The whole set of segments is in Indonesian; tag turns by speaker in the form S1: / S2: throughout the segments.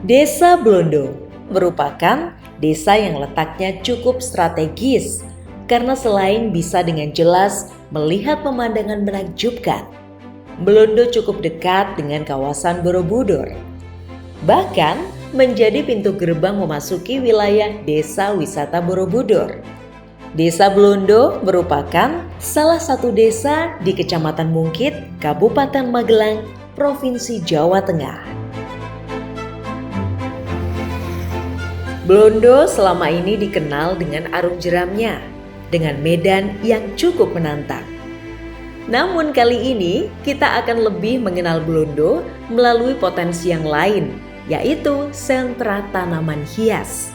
S1: Desa Blondo merupakan desa yang letaknya cukup strategis karena selain bisa dengan jelas melihat pemandangan menakjubkan, Blondo cukup dekat dengan kawasan Borobudur. Bahkan menjadi pintu gerbang memasuki wilayah Desa Wisata Borobudur. Desa Blondo merupakan salah satu desa di Kecamatan Mungkit, Kabupaten Magelang, Provinsi Jawa Tengah. Blondo selama ini dikenal dengan arung jeramnya, dengan medan yang cukup menantang. Namun kali ini kita akan lebih mengenal Blondo melalui potensi yang lain, yaitu sentra tanaman hias.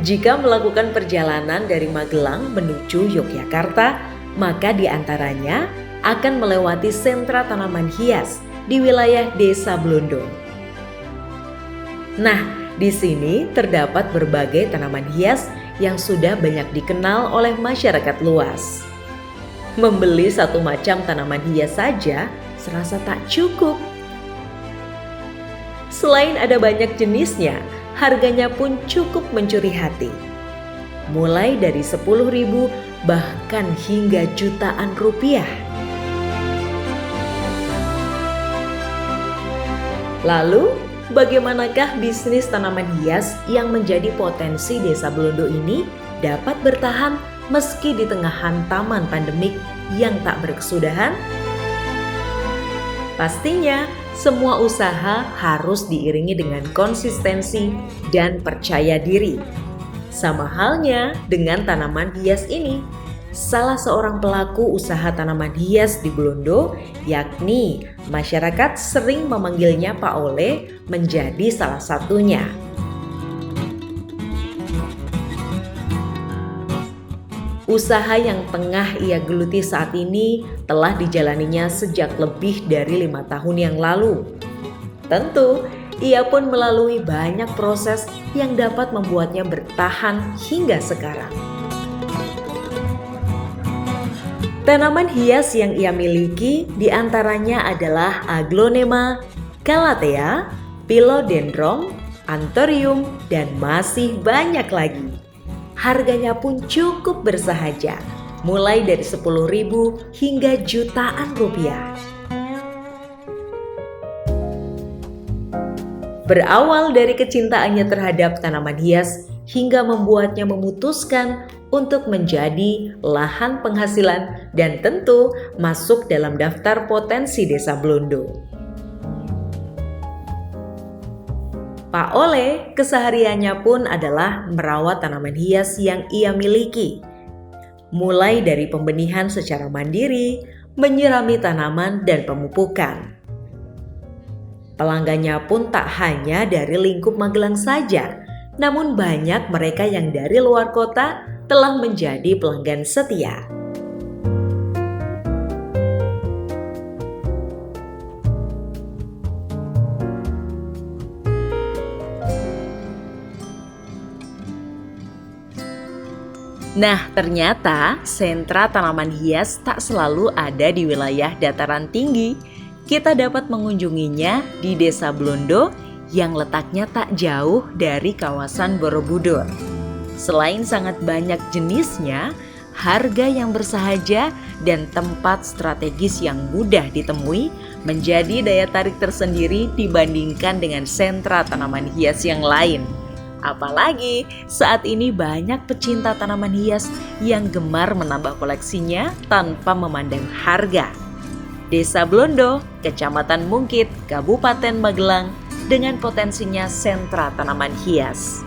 S1: Jika melakukan perjalanan dari Magelang menuju Yogyakarta, maka di antaranya akan melewati sentra tanaman hias di wilayah Desa Blondo. Nah, di sini terdapat berbagai tanaman hias yang sudah banyak dikenal oleh masyarakat luas. Membeli satu macam tanaman hias saja serasa tak cukup. Selain ada banyak jenisnya, harganya pun cukup mencuri hati. Mulai dari 10.000 bahkan hingga jutaan rupiah. Lalu, bagaimanakah bisnis tanaman hias yang menjadi potensi Desa Blondo ini dapat bertahan meski di tengah hantaman pandemik yang tak berkesudahan? Pastinya, semua usaha harus diiringi dengan konsistensi dan percaya diri. Sama halnya dengan tanaman hias ini. Salah seorang pelaku usaha tanaman hias di Blondo, yakni masyarakat sering memanggilnya Pak Ole, menjadi salah satunya. Usaha yang tengah ia geluti saat ini telah dijalaninya sejak lebih dari 5 tahun yang lalu. Tentu, ia pun melalui banyak proses yang dapat membuatnya bertahan hingga sekarang. Tanaman hias yang ia miliki diantaranya adalah Aglonema, Calathea, Philodendron, Anthurium, dan masih banyak lagi. Harganya pun cukup bersahaja, mulai dari 10.000 hingga jutaan rupiah. Berawal dari kecintaannya terhadap tanaman hias hingga membuatnya memutuskan untuk menjadi lahan penghasilan dan tentu masuk dalam daftar potensi Desa Blondo. Pak Ole kesehariannya pun adalah merawat tanaman hias yang ia miliki. Mulai dari pembenihan secara mandiri, menyirami tanaman dan pemupukan. Pelanggannya pun tak hanya dari lingkup Magelang saja, namun banyak mereka yang dari luar kota telah menjadi pelanggan setia. Nah, ternyata sentra tanaman hias tak selalu ada di wilayah dataran tinggi. Kita dapat mengunjunginya di Desa Blondo yang letaknya tak jauh dari kawasan Borobudur. Selain sangat banyak jenisnya, harga yang bersahaja dan tempat strategis yang mudah ditemui menjadi daya tarik tersendiri dibandingkan dengan sentra tanaman hias yang lain. Apalagi saat ini banyak pecinta tanaman hias yang gemar menambah koleksinya tanpa memandang harga. Desa Blondo, Kecamatan Mungkit, Kabupaten Magelang, dengan potensinya sentra tanaman hias.